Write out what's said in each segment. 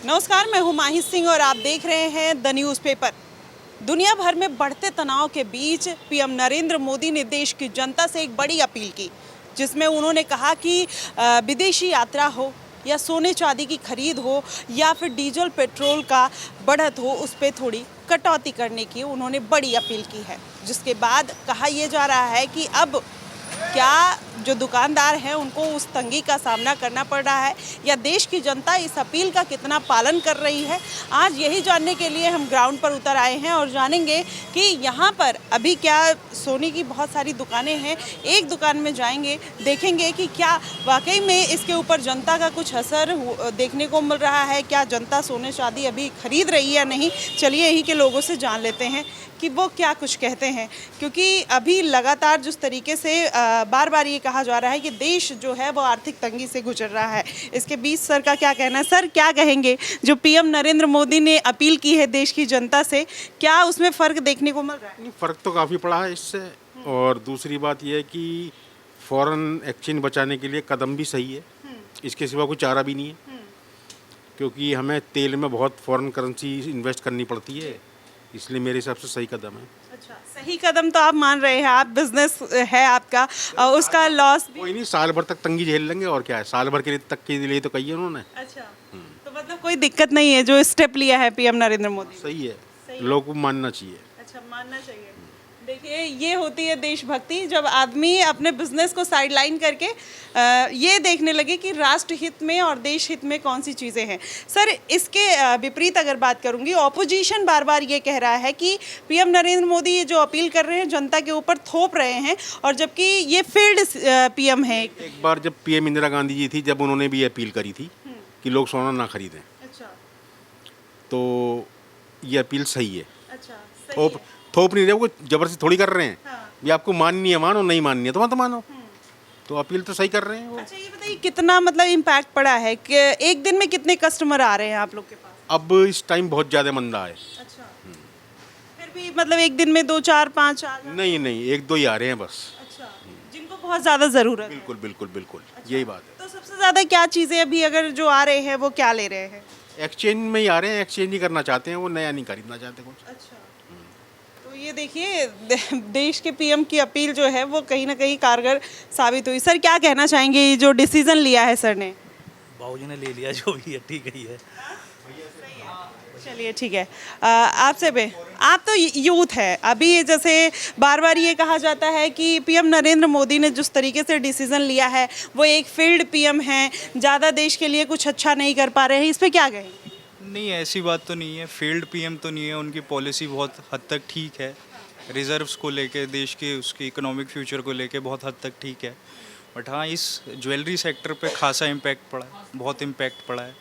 नमस्कार, मैं हूं माही सिंह और आप देख रहे हैं द न्यूज़ पेपर। दुनिया भर में बढ़ते तनाव के बीच पीएम नरेंद्र मोदी ने देश की जनता से एक बड़ी अपील की, जिसमें उन्होंने कहा कि विदेशी यात्रा हो या सोने चांदी की खरीद हो या फिर डीजल पेट्रोल का बढ़त हो, उस पर थोड़ी कटौती करने की उन्होंने बड़ी अपील की है। जिसके बाद कहा यह जा रहा है कि अब क्या जो दुकानदार हैं उनको उस तंगी का सामना करना पड़ रहा है या देश की जनता इस अपील का कितना पालन कर रही है। आज यही जानने के लिए हम ग्राउंड पर उतर आए हैं और जानेंगे कि यहाँ पर अभी क्या सोने की बहुत सारी दुकानें हैं। एक दुकान में जाएंगे, देखेंगे कि क्या वाकई में इसके ऊपर जनता का कुछ असर देखने को मिल रहा है, क्या जनता सोने चांदी अभी खरीद रही है या नहीं। चलिए यहीं के लोगों से जान लेते हैं कि वो क्या कुछ कहते हैं, क्योंकि अभी लगातार जिस तरीके से बार बार ये कहा जा रहा है कि देश जो है वो आर्थिक तंगी से गुजर रहा है, इसके बीच सर का क्या कहना है। सर, क्या कहेंगे जो पीएम नरेंद्र मोदी ने अपील की है देश की जनता से, क्या उसमें फ़र्क देखने को मिल रहा है? नहीं, फ़र्क तो काफ़ी पड़ा है इससे। और दूसरी बात यह है कि फॉरेन एक्सचेंज बचाने के लिए कदम भी सही है, इसके सिवा कोई चारा भी नहीं है, क्योंकि हमें तेल में बहुत फॉरेन करेंसी इन्वेस्ट करनी पड़ती है, इसलिए मेरे हिसाब से सही कदम है। अच्छा, सही कदम तो आप मान रहे हैं, आप बिजनेस है आपका, उसका लॉस भी। कोई नहीं, साल भर तक तंगी झेल लेंगे और क्या है, साल भर के लिए तक के लिए तो कही है उन्होंने। अच्छा, तो मतलब कोई दिक्कत नहीं है जो स्टेप लिया है पीएम नरेंद्र मोदी ने। सही है, लोगों को मानना चाहिए। अच्छा, मानना चाहिए। देखिए, ये होती है देशभक्ति, जब आदमी अपने बिजनेस को साइडलाइन करके ये देखने लगे कि राष्ट्र हित में और देश हित में कौन सी चीज़ें हैं। सर, इसके विपरीत अगर बात करूंगी, ऑपोजिशन बार बार ये कह रहा है कि पीएम नरेंद्र मोदी ये जो अपील कर रहे हैं जनता के ऊपर थोप रहे हैं, और जबकि ये फील्ड पीएम है। एक बार जब पीएम इंदिरा गांधी जी थी, जब उन्होंने भी अपील करी थी कि लोग सोना ना खरीदें, अच्छा, तो ये अपील सही है। अच्छा, थोप नहीं रहे, वो जबरदस्ती थोड़ी कर रहे हैं। हाँ। ये आपको माननी है मानो, नहीं माननी है तो मत मानो, तो अपील तो सही कर रहे हैं वो। अच्छा, ये बताइए कितना मतलब इम्पैक्ट पड़ा है कि एक दिन में कितने कस्टमर आ रहे हैं आप लोग के पास? अब इस टाइम बहुत ज़्यादा मंदा है। अच्छा, फिर भी मतलब एक दिन में 2 4 5 आ जाते हैं? नहीं नहीं, एक दो ही आ रहे हैं बस। अच्छा, जिनको बहुत ज़्यादा ज़रूरत है। बिल्कुल बिल्कुल बिल्कुल, यही बात है। तो सबसे ज़्यादा क्या चीज़ें अभी अगर जो आ रहे हैं वो क्या ले रहे हैं? एक्सचेंज में ही आ रहे हैं, एक्सचेंज ही करना चाहते हैं, वो नया नहीं खरीदना चाहते कुछ। अच्छा, तो ये देखिए देश के पीएम की अपील जो है वो कहीं ना कहीं कारगर साबित हुई। सर, क्या कहना चाहेंगे ये जो डिसीजन लिया है सर ने? बाबूजी ने ले लिया, जो भी है ठीक ही है। चलिए ठीक है। आपसे भी, आप तो यूथ है अभी, जैसे बार बार ये कहा जाता है कि पीएम नरेंद्र मोदी ने जिस तरीके से डिसीजन लिया है, वो एक फील्ड पीएम हैं, ज़्यादा देश के लिए कुछ अच्छा नहीं कर पा रहे हैं, इस पे क्या कहेंगे? नहीं, ऐसी बात तो नहीं है, फील्ड पीएम तो नहीं है, उनकी पॉलिसी बहुत हद तक ठीक है, रिजर्व्स को लेके, देश के उसके इकोनॉमिक फ्यूचर को लेके बहुत हद तक ठीक है। बट हाँ, इस ज्वेलरी सेक्टर पे खासा इम्पैक्ट पड़ा है, बहुत इम्पैक्ट पड़ा है,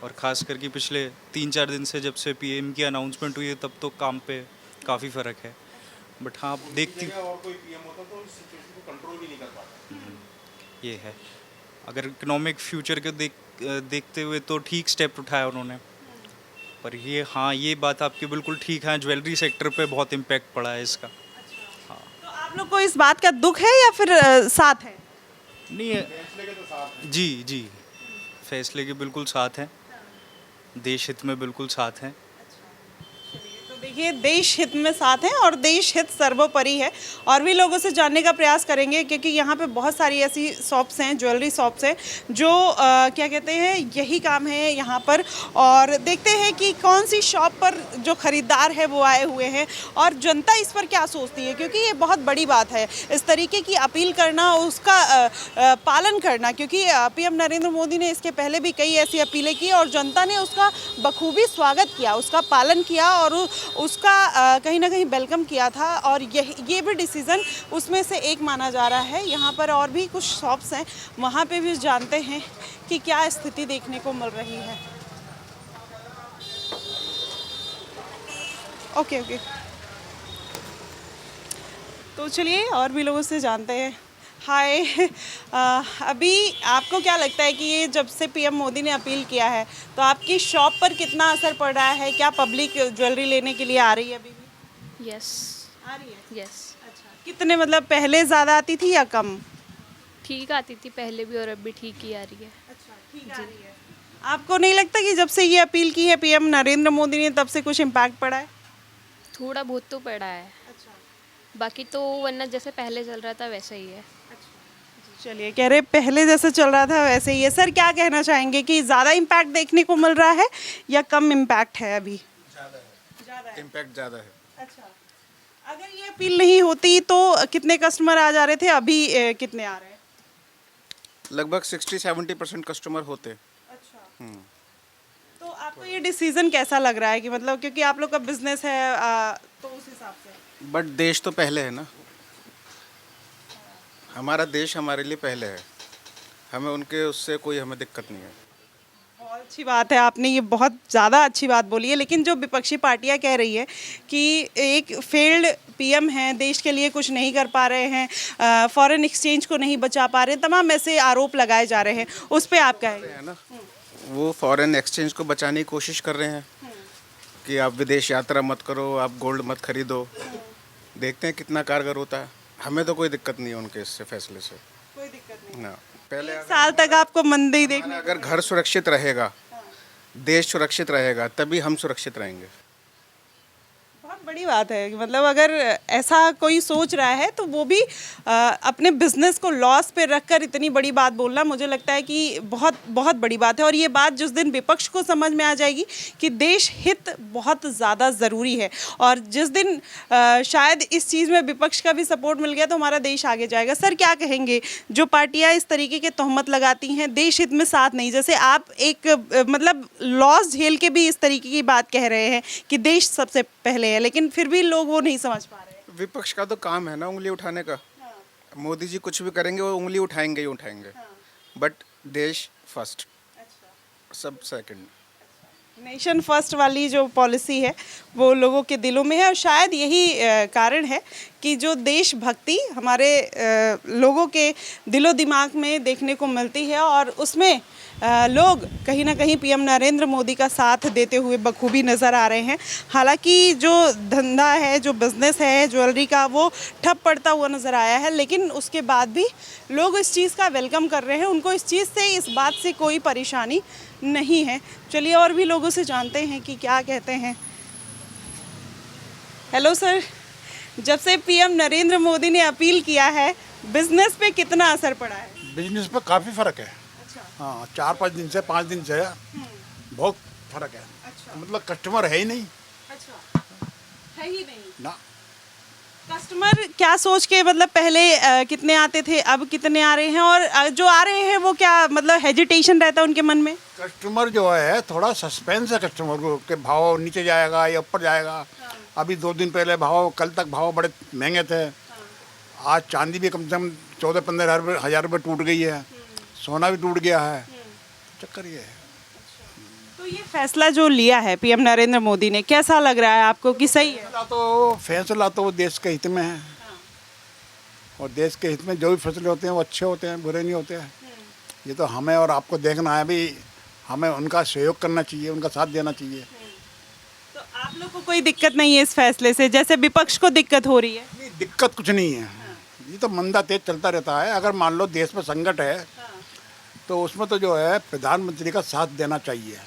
और ख़ास करके पिछले 3-4 दिन से जब से पीएम की अनाउंसमेंट हुई है तब तो काम पे काफ़ी फ़र्क है। बट हाँ, देखती ये है, अगर इकोनॉमिक फ्यूचर को देखते हुए तो ठीक स्टेप उठाया उन्होंने। पर ये हाँ, ये बात आपकी बिल्कुल ठीक है, ज्वेलरी सेक्टर पे बहुत इम्पैक्ट पड़ा है इसका। तो आप लोग को इस बात का दुख है या फिर साथ है? नहीं है, जी जी, फैसले के बिल्कुल साथ हैं, देश हित में बिल्कुल साथ हैं। तो देखिए, देश हित में साथ हैं और देश हित सर्वोपरि है। और भी लोगों से जानने का प्रयास करेंगे, क्योंकि यहाँ पे बहुत सारी ऐसी शॉप्स हैं, ज्वेलरी शॉप्स हैं, जो क्या कहते हैं, यही काम है यहाँ पर। और देखते हैं कि कौन सी शॉप पर जो ख़रीदार है वो आए हुए हैं और जनता इस पर क्या सोचती है, क्योंकि ये बहुत बड़ी बात है इस तरीके की अपील करना, उसका पालन करना, क्योंकि पीएम नरेंद्र मोदी ने इसके पहले भी कई ऐसी अपीलें की और जनता ने उसका बखूबी स्वागत किया, उसका पालन किया और उसका कहीं ना कहीं वेलकम किया था। और ये भी डिसीज़न उसमें से एक माना जा रहा है। यहाँ पर और भी कुछ शॉप्स हैं, वहाँ पे भी जानते हैं कि क्या स्थिति देखने को मिल रही है। ओके ओके, तो चलिए और भी लोगों से जानते हैं। हाय, अभी आपको क्या लगता है कि ये जब से पीएम मोदी ने अपील किया है तो आपकी शॉप पर कितना असर पड़ रहा है? क्या पब्लिक ज्वेलरी लेने के लिए आ रही है अभी भी? यस। आ रही है। यस। अच्छा, कितने मतलब पहले ज़्यादा आती थी या कम? ठीक आती थी पहले भी और अब भी ठीक ही आ रही है। अच्छा, ठीक आ रही है। आपको नहीं लगता कि जब से ये अपील की है पीएम नरेंद्र मोदी ने तब से कुछ इम्पैक्ट पड़ा है? थोड़ा बहुत तो पड़ा है, बाकी तो वरना जैसे पहले चल रहा था वैसा ही है। चलिए, कह रहे पहले जैसे चल रहा था वैसे ही है। सर, क्या कहना चाहेंगे कि ज़्यादा इम्पैक्ट देखने को मिल रहा है या कम इम्पैक्ट है अभी? ज़्यादा है। इम्पैक्ट ज़्यादा है। अच्छा, अगर ये अपील नहीं होती तो कितने कस्टमर आ जा रहे थे, अभी कितने आ रहे हैं? लगभग 60-70% कस्टमर होते। अच्छा, तो आपको ये डिसीजन कैसा लग रहा है कि मतलब क्योंकि आप लोग का बिजनेस है तो उस हिसाब से? बट देश तो पहले है ना, हमारा देश हमारे लिए पहले है, हमें उनके उससे कोई हमें दिक्कत नहीं है। बहुत अच्छी बात है, आपने ये बहुत ज़्यादा अच्छी बात बोली है। लेकिन जो विपक्षी पार्टियां कह रही है कि एक फेल्ड पीएम हैं, देश के लिए कुछ नहीं कर पा रहे हैं, फॉरेन एक्सचेंज को नहीं बचा पा रहे, तमाम ऐसे आरोप लगाए जा रहे हैं, उस पर आप क्या है ना, वो फॉरेन एक्सचेंज को बचाने की कोशिश कर रहे हैं कि आप विदेश यात्रा मत करो, आप गोल्ड मत खरीदो। देखते हैं कितना कारगर होता है। हमें तो कोई दिक्कत नहीं है उनके इससे फैसले से, कोई दिक्कत नहीं? ना। पहले एक साल तक आपको मंदी देखने अगर घर सुरक्षित रहेगा, देश सुरक्षित रहेगा, तभी हम सुरक्षित रहेंगे। बहुत बड़ी बात है कि मतलब अगर ऐसा कोई सोच रहा है तो वो भी अपने बिजनेस को लॉस पे रखकर इतनी बड़ी बात बोलना, मुझे लगता है कि बहुत बहुत बड़ी बात है। और ये बात जिस दिन विपक्ष को समझ में आ जाएगी कि देश हित बहुत ज़्यादा ज़रूरी है, और जिस दिन शायद इस चीज़ में विपक्ष का भी सपोर्ट मिल गया तो हमारा देश आगे जाएगा। सर, क्या कहेंगे जो पार्टियां इस तरीके के तोहमत लगाती हैं, देश हित में साथ नहीं, जैसे आप एक मतलब लॉस झेल के भी इस तरीके की बात कह रहे हैं कि देश सबसे पहले है, लेकिन फिर भी लोग वो नहीं समझ पा रहे हैं? विपक्ष का तो काम है ना उंगली उठाने का। मोदी जी कुछ भी करेंगे वो उंगली उठाएंगे ही उठाएंगे, बट देश फर्स्ट, सब सेकंड। नेशन फर्स्ट वाली जो पॉलिसी है वो लोगों के दिलों में है, और शायद यही कारण है कि जो देशभक्ति हमारे लोगों के दिलो दिमाग में देखने को मिलती है, और उसमें लोग कहीं ना कहीं पीएम नरेंद्र मोदी का साथ देते हुए बखूबी नज़र आ रहे हैं। हालांकि जो धंधा है, जो बिज़नेस है ज्वेलरी का, वो ठप पड़ता हुआ नज़र आया है, लेकिन उसके बाद भी लोग इस चीज़ का वेलकम कर रहे हैं। उनको इस चीज़ से, इस बात से कोई परेशानी नहीं है। चलिए और भी लोगों से जानते हैं कि क्या कहते हैं। हेलो सर, जब से पीएम नरेंद्र मोदी ने अपील किया है, बिजनेस पे कितना असर पड़ा है? बिजनेस पे काफ़ी फ़र्क है। अच्छा, हाँ, 4-5 दिन से 5 दिन से बहुत फ़र्क है। अच्छा, मतलब कस्टमर है ही नहीं अच्छा, है ही नहीं ना। कस्टमर। क्या सोच के, मतलब पहले कितने आते थे, अब कितने आ रहे हैं, और जो आ रहे हैं वो क्या मतलब हेजिटेशन रहता है उनके मन में? कस्टमर जो है थोड़ा सस्पेंस है कस्टमर को कि भाव नीचे जाएगा या ऊपर जाएगा। अभी 2 दिन पहले भाव, कल तक भाव बड़े महंगे थे। आज चांदी भी कम से कम 14-15 हज़ार रुपये टूट गई है, सोना भी टूट गया है। चक्कर ये है। तो ये फैसला जो लिया है पीएम नरेंद्र मोदी ने, कैसा लग रहा है आपको कि सही है? फैसला तो देश के हित में है, और देश के हित में जो भी फैसले होते हैं वो अच्छे होते हैं, बुरे नहीं होते हैं। ये तो हमें और आपको देखना है भी, हमें उनका सहयोग करना चाहिए, उनका साथ देना चाहिए। तो आप लोग को कोई दिक्कत नहीं है इस फैसले से, जैसे विपक्ष को दिक्कत हो रही है? नहीं, दिक्कत कुछ नहीं है। ये तो मंदा तेज चलता रहता है। अगर मान लो देश में संकट है तो उसमें तो जो है प्रधानमंत्री का साथ देना चाहिए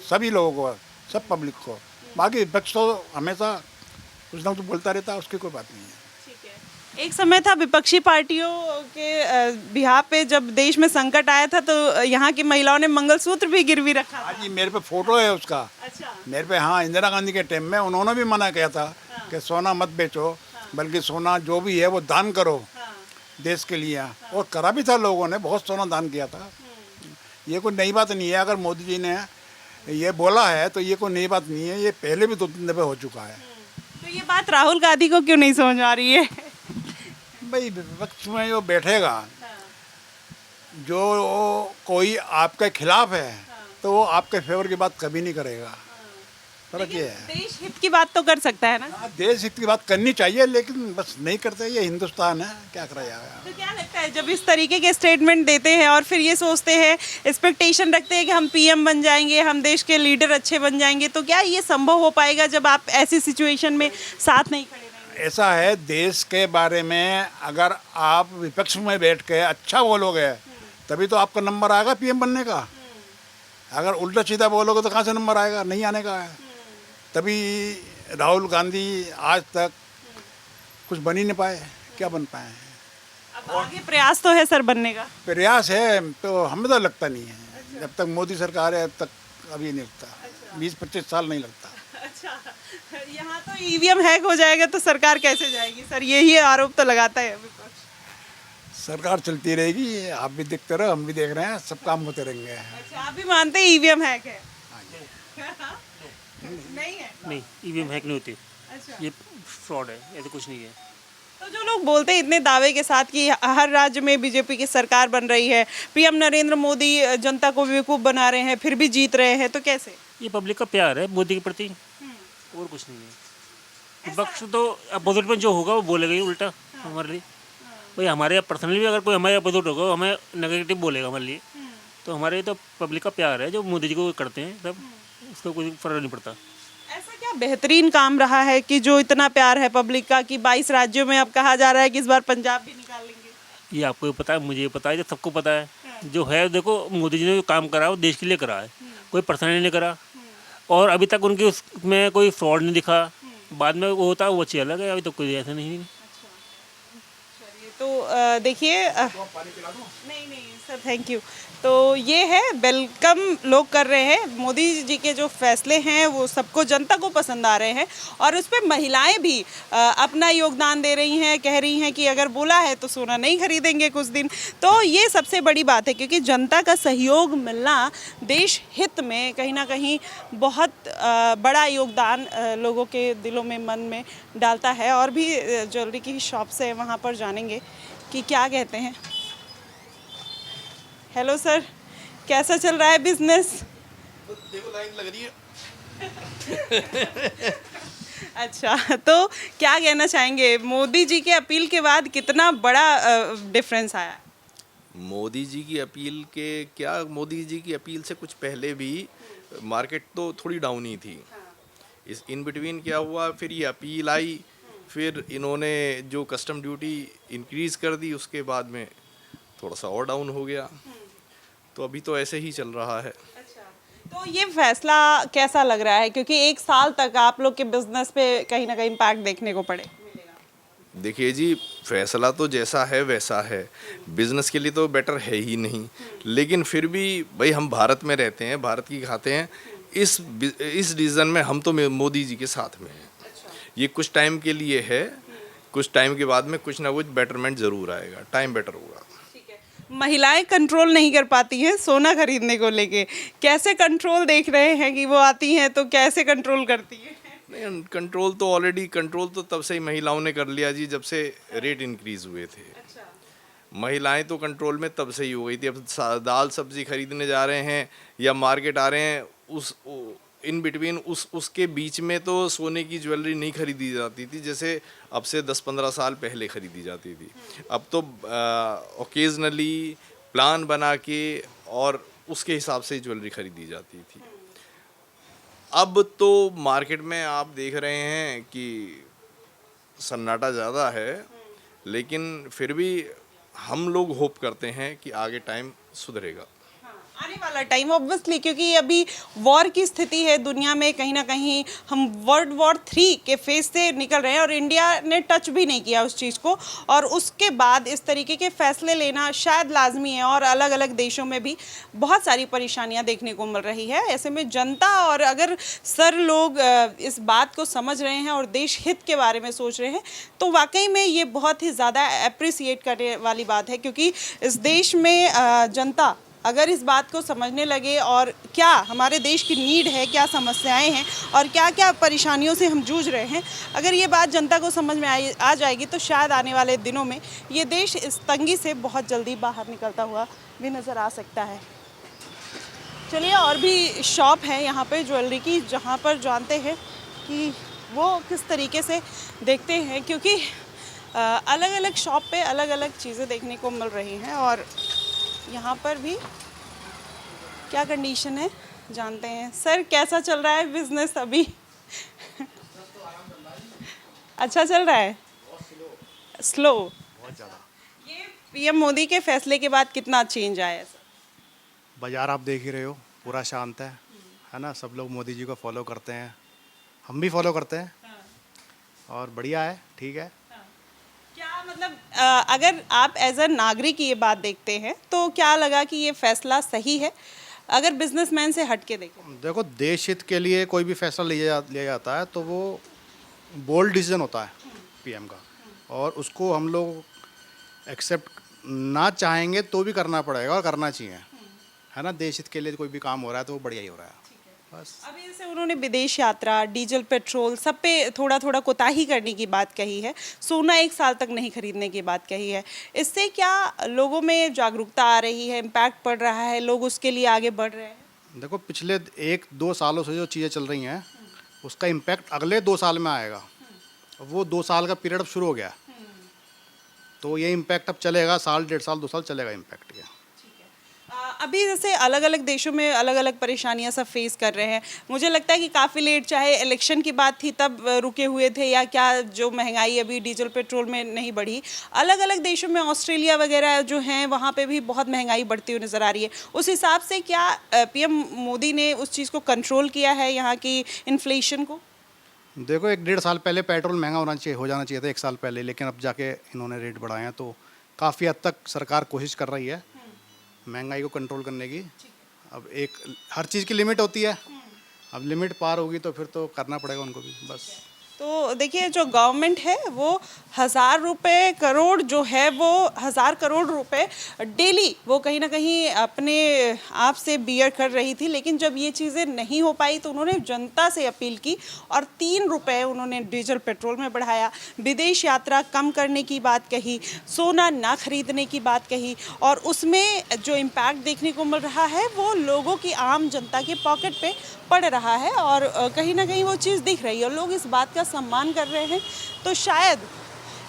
सभी लोगों को, सब पब्लिक को। बाकी विपक्ष तो हमेशा कुछ ना कुछ बोलता रहता है, उसकी कोई बात नहीं है। ठीक है। एक समय था विपक्षी पार्टियों के बिहार पे, जब देश में संकट आया था तो यहाँ की महिलाओं ने मंगलसूत्र भी गिरवी रखा था। आज ये मेरे पे फोटो है उसका। अच्छा, मेरे पे, हाँ, इंदिरा गांधी के टाइम में उन्होंने भी मना किया था कि सोना मत बेचो, बल्कि सोना जो भी है वो दान करो देश के लिए। और करा भी था, लोगों ने बहुत सोना दान किया था। ये कोई नई बात नहीं है। अगर मोदी जी ने ये बोला है तो ये कोई नई बात नहीं है, ये पहले भी 2-3 दफे हो चुका है। तो ये बात राहुल गांधी को क्यों नहीं समझ आ रही है? भाई विपक्ष में जो बैठेगा, जो कोई आपके खिलाफ है तो वो आपके फेवर की बात कभी नहीं करेगा। फर्क ये है। देश हित की बात तो कर सकता है ना? हाँ, देश हित की बात करनी चाहिए, लेकिन बस नहीं करते। ये हिंदुस्तान है, क्या करा जाएगा। तो क्या लगता है जब इस तरीके के स्टेटमेंट देते हैं और फिर ये सोचते हैं, एक्सपेक्टेशन रखते हैं कि हम पीएम बन जाएंगे, हम देश के लीडर अच्छे बन जाएंगे, तो क्या ये संभव हो पाएगा जब आप ऐसी सिचुएशन में साथ नहीं खड़े रहेंगे? ऐसा है, देश के बारे में अगर आप विपक्ष में बैठ के अच्छा बोलोगे तभी तो आपका नंबर आएगा पीएम बनने का, अगर उल्टा सीधा बोलोगे तो कहाँ से नंबर आएगा, नहीं आने का है। तभी राहुल गांधी आज तक कुछ बन ही नहीं पाए, क्या बन पाए हैं। अब आगे प्रयास तो है सर बनने का। प्रयास है तो हमें तो लगता नहीं है, जब तक मोदी सरकार है तब तक अभी नहीं लगता, 20-25 साल नहीं लगता। अच्छा, यहाँ तो ईवीएम हैक हो जाएगा तो सरकार कैसे जाएगी सर, यही आरोप तो लगाता है विपक्ष। सरकार चलती रहेगी, आप भी देखते रहो, हम भी देख रहे हैं, सब काम होते रहेंगे। अच्छा, आप भी मानते हैं ईवीएम हैक है? नहीं है? नहीं, ईवीएम हैक नहीं होती, अच्छा, ये फ्रॉड है, ऐसा कुछ नहीं है। तो जो लोग बोलते हैं इतने दावे के साथ कि हर राज्य में बीजेपी की सरकार बन रही है, पीएम नरेंद्र मोदी जनता को बेवकूफ़ बना रहे हैं, फिर भी जीत रहे हैं, तो कैसे? ये पब्लिक का प्यार है मोदी के प्रति, और कुछ नहीं है। विपक्ष तो अपोजिट में जो होगा वो बोलेगा ही उल्टा हमारे लिए। भाई हमारे यहाँ पर्सनली भी अगर कोई हमारे अपोजिट होगा वो हमें नेगेटिव बोलेगा हमारे लिए, तो हमारे तो पब्लिक का प्यार है जो मोदी जी को करते हैं, तब उसका कोई फर्क नहीं पड़ता। ऐसा क्या बेहतरीन काम रहा है कि जो इतना प्यार है पब्लिक का कि 22 राज्यों में अब कहा जा रहा है कि इस बार पंजाब भी निकाल लेंगे? ये आपको पता है, मुझे पता है, जो सबको पता है। जो है देखो, मोदी जी ने जो काम करा वो देश के लिए करा है, कोई पर्सनली नहीं करा, और अभी तक उनकी उसमें कोई फ्रॉड नहीं दिखा। बाद में वो होता है वो अच्छी अलग है, अभी तक कोई ऐसा नहीं। तो देखिए नहीं नहीं सर, थैंक यू। तो ये है, वेलकम लोग कर रहे हैं, मोदी जी के जो फैसले हैं वो सबको, जनता को पसंद आ रहे हैं, और उस पर महिलाएं भी अपना योगदान दे रही हैं, कह रही हैं कि अगर बोला है तो सोना नहीं खरीदेंगे कुछ दिन। तो ये सबसे बड़ी बात है, क्योंकि जनता का सहयोग मिलना देश हित में कहीं ना कहीं बहुत बड़ा योगदान लोगों के दिलों में, मन में डालता है। और भी ज्वेलरी की शॉप से वहाँ पर जानेंगे कि क्या कहते हैं। हेलो सर, कैसा चल रहा है बिजनेस? देखो लाइन लग रही है। अच्छा, तो क्या कहना चाहेंगे, मोदी जी के अपील के बाद कितना बड़ा डिफरेंस आया? मोदी जी की अपील के क्या, मोदी जी की अपील से कुछ पहले भी मार्केट तो थोड़ी डाउन ही थी। इस इन बिटवीन क्या हुआ, फिर ये अपील आई, फिर इन्होंने जो कस्टम ड्यूटी इंक्रीज़ कर दी, उसके बाद में थोड़ा सा और डाउन हो गया। तो अभी तो ऐसे ही चल रहा है। अच्छा, तो ये फैसला कैसा लग रहा है, क्योंकि 1 साल तक आप लोग के बिजनेस पे कहीं ना कहीं इम्पैक्ट देखने को पड़े? देखिए जी, फैसला तो जैसा है वैसा है, बिजनेस के लिए तो बेटर है ही नहीं, लेकिन फिर भी भाई हम भारत में रहते हैं, भारत की खाते हैं, इस डिसीजन में हम तो मोदी जी के साथ में हैं। ये कुछ टाइम के लिए है, कुछ टाइम के बाद में कुछ ना कुछ बेटरमेंट ज़रूर आएगा, टाइम बेटर होगा। महिलाएं कंट्रोल नहीं कर पाती हैं सोना खरीदने को लेके, कैसे कंट्रोल देख रहे हैं कि वो आती हैं तो कैसे कंट्रोल करती हैं? नहीं, कंट्रोल तो ऑलरेडी, कंट्रोल तो तब से ही महिलाओं ने कर लिया जी, जब से रेट इंक्रीज़ हुए थे। अच्छा। महिलाएं तो कंट्रोल में तब से ही हो गई थी। अब दाल सब्जी खरीदने जा रहे हैं या मार्केट आ रहे हैं, इन बिटवीन उसके बीच में तो सोने की ज्वेलरी नहीं खरीदी जाती थी, जैसे अब से 10-15 साल पहले खरीदी जाती थी। अब तो ओकेजनली प्लान बना के और उसके हिसाब से ज्वेलरी खरीदी जाती थी। अब तो मार्केट में आप देख रहे हैं कि सन्नाटा ज़्यादा है, लेकिन फिर भी हम लोग होप करते हैं कि आगे टाइम सुधरेगा। आने वाला टाइम ऑब्वियसली, क्योंकि अभी वॉर की स्थिति है दुनिया में, कहीं ना कहीं हम वर्ल्ड वॉर 3 के फेज से निकल रहे हैं, और इंडिया ने टच भी नहीं किया उस चीज़ को, और उसके बाद इस तरीके के फैसले लेना शायद लाजमी है। और अलग अलग देशों में भी बहुत सारी परेशानियां देखने को मिल रही है। ऐसे में जनता, और अगर सर लोग इस बात को समझ रहे हैं और देश हित के बारे में सोच रहे हैं, तो वाकई में ये बहुत ही ज़्यादा अप्रिसिएट करने वाली बात है, क्योंकि इस देश में जनता अगर इस बात को समझने लगे और क्या हमारे देश की नीड है, क्या समस्याएं हैं और क्या क्या परेशानियों से हम जूझ रहे हैं, अगर ये बात जनता को समझ में आ जाएगी तो शायद आने वाले दिनों में ये देश इस तंगी से बहुत जल्दी बाहर निकलता हुआ भी नज़र आ सकता है। चलिए, और भी शॉप है यहाँ पे ज्वेलरी की, जहाँ पर जानते हैं कि वो किस तरीके से देखते हैं, क्योंकि अलग अलग शॉप पे अलग अलग चीज़ें देखने को मिल रही हैं। और यहाँ पर भी क्या कंडीशन है जानते हैं। सर, कैसा चल रहा है बिजनेस अभी? अच्छा चल रहा है? स्लो? बहुत ज़्यादा। ये पीएम मोदी के फैसले के बाद कितना चेंज आया है सर? बाजार आप देख ही रहे हो, पूरा शांत है ना। सब लोग मोदी जी को फॉलो करते हैं, हम भी फॉलो करते हैं और बढ़िया है, ठीक है। क्या मतलब अगर आप एज अ नागरिक ये बात देखते हैं तो क्या लगा कि ये फैसला सही है अगर बिजनेसमैन से हट के देखें? देखो, देश हित के लिए कोई भी फैसला लिया जाता है तो वो बोल्ड डिसीजन होता है पीएम का, और उसको हम लोग एक्सेप्ट ना चाहेंगे तो भी करना पड़ेगा और करना चाहिए, है ना। देश हित के लिए कोई भी काम हो रहा है तो वो बढ़िया ही हो रहा है, बस। अभी जैसे उन्होंने विदेश यात्रा, डीजल, पेट्रोल सब पे थोड़ा थोड़ा कोताही करने की बात कही है, सोना 1 साल तक नहीं खरीदने की बात कही है। इससे क्या लोगों में जागरूकता आ रही है, इम्पैक्ट पड़ रहा है, लोग उसके लिए आगे बढ़ रहे हैं? देखो, पिछले 1-2 सालों से जो चीज़ें चल रही हैं उसका इम्पैक्ट अगले 2 साल में आएगा। वो 2 साल का पीरियड अब शुरू हो गया, तो ये इम्पैक्ट अब चलेगा, साल, 1.5 साल, 2 साल चलेगा इम्पैक्ट ये। अभी जैसे अलग अलग देशों में अलग अलग परेशानियां सब फेस कर रहे हैं, मुझे लगता है कि काफ़ी लेट, चाहे इलेक्शन की बात थी तब रुके हुए थे, या क्या जो महंगाई अभी डीजल पेट्रोल में नहीं बढ़ी, अलग अलग देशों में, ऑस्ट्रेलिया वगैरह जो हैं वहाँ पे भी बहुत महंगाई बढ़ती हुई नज़र आ रही है। उस हिसाब से क्या पीएम मोदी ने उस चीज़ को कंट्रोल किया है, यहाँ की इन्फ्लेशन को? देखो, 1-1.5 साल पहले पेट्रोल महंगा हो जाना चाहिए था 1 साल पहले, लेकिन अब जाके इन्होंने रेट बढ़ाए हैं, तो काफ़ी हद तक सरकार कोशिश कर रही है महंगाई को कंट्रोल करने की। अब हर चीज़ की लिमिट होती है, अब लिमिट पार होगी तो फिर तो करना पड़ेगा उनको भी, बस। तो देखिए, जो गवर्नमेंट है वो 1000 रुपये करोड़ जो है वो 1000 करोड़ रुपए डेली वो कहीं ना कहीं अपने आप से बियर कर रही थी, लेकिन जब ये चीज़ें नहीं हो पाई तो उन्होंने जनता से अपील की और 3 रुपये उन्होंने डीजल पेट्रोल में बढ़ाया, विदेश यात्रा कम करने की बात कही, सोना ना खरीदने की बात कही, और उसमें जो इम्पैक्ट देखने को मिल रहा है वो लोगों की, आम जनता के पॉकेट पे पड़ रहा है, और कहीं ना कहीं वो चीज़ दिख रही है और लोग इस बात का सम्मान कर रहे हैं। तो शायद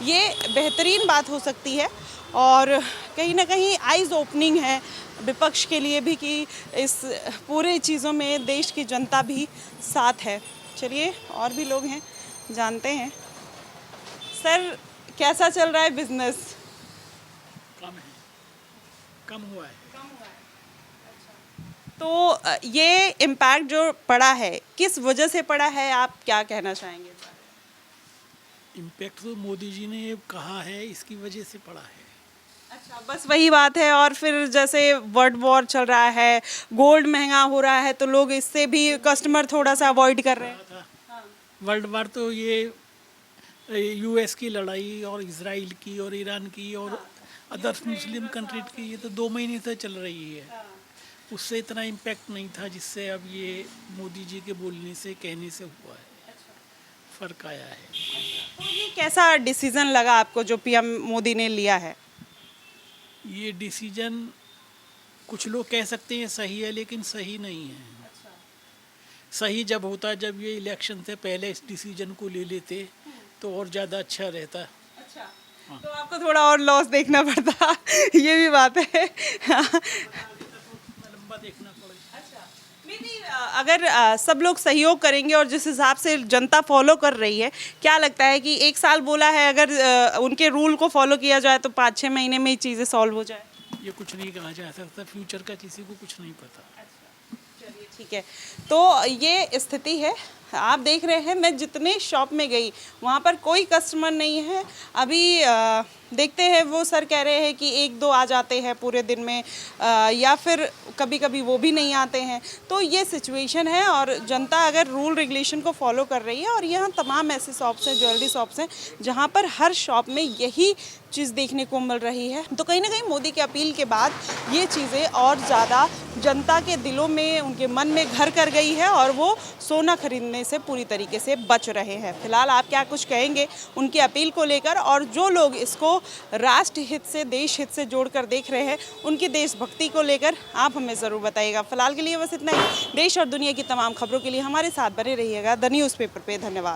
ये बेहतरीन बात हो सकती है और कहीं ना कहीं आइज़ ओपनिंग है विपक्ष के लिए भी कि इस पूरे चीज़ों में देश की जनता भी साथ है। चलिए, और भी लोग हैं, जानते हैं। सर, कैसा चल रहा है बिजनेस? कम हुआ है। तो ये इम्पैक्ट जो पड़ा है किस वजह से पड़ा है, आप क्या कहना चाहेंगे? इम्पैक्ट तो मोदी जी ने कहा है इसकी वजह से पड़ा है। अच्छा, बस वही बात है। और फिर जैसे वर्ल्ड वॉर चल रहा है, गोल्ड महंगा हो रहा है, तो लोग इससे भी कस्टमर थोड़ा सा अवॉइड कर रहे हैं। वर्ल्ड वॉर तो ये यूएस की लड़ाई और इजराइल की और ईरान की और अदर्स मुस्लिम कंट्री की, ये तो 2 महीने से चल रही है। उससे इतना इम्पैक्ट नहीं था जिससे अब ये मोदी जी के बोलने से, कहने से हुआ है, फ़र्क आया है। तो ये कैसा डिसीजन लगा आपको जो पीएम मोदी ने लिया है? ये डिसीजन कुछ लोग कह सकते हैं सही है, लेकिन सही नहीं है। सही जब होता है जब ये इलेक्शन से पहले इस डिसीजन को ले लेते तो और ज़्यादा अच्छा रहता। अच्छा, तो आपको थोड़ा और लॉस देखना पड़ता ये भी बात है। देखना पड़ेगा। अच्छा, अगर सब लोग सहयोग करेंगे और जिस हिसाब से जनता फॉलो कर रही है, क्या लगता है कि 1 साल बोला है, अगर उनके रूल को फॉलो किया जाए तो 5-6 महीने में ही चीज़ें सॉल्व हो जाए? ये कुछ नहीं कहा जा सकता, फ्यूचर का किसी को कुछ नहीं पता। चलिए, ठीक है। तो ये स्थिति है, आप देख रहे हैं। मैं जितने शॉप में गई वहाँ पर कोई कस्टमर नहीं है। अभी देखते हैं, वो सर कह रहे हैं कि 1-2 आ जाते हैं पूरे दिन में, या फिर कभी कभी वो भी नहीं आते हैं। तो ये सिचुएशन है और जनता अगर रूल रेगुलेशन को फॉलो कर रही है, और यहाँ तमाम ऐसे शॉप्स हैं, ज्वेलरी शॉप्स हैं, जहाँ पर हर शॉप में यही चीज़ देखने को मिल रही है। तो कहीं ना कहीं मोदी की अपील के बाद ये चीज़ें और ज़्यादा जनता के दिलों में, उनके मन में घर कर गई है और वो सोना खरीदने से पूरी तरीके से बच रहे हैं। फिलहाल आप क्या कुछ कहेंगे उनकी अपील को लेकर, और जो लोग इसको राष्ट्र हित से, देश हित से जोड़कर देख रहे हैं, उनकी देशभक्ति को लेकर आप हमें ज़रूर बताइएगा। फिलहाल के लिए बस इतना ही। देश और दुनिया की तमाम खबरों के लिए हमारे साथ बने रहिएगा द न्यूज़पेपर पे। धन्यवाद।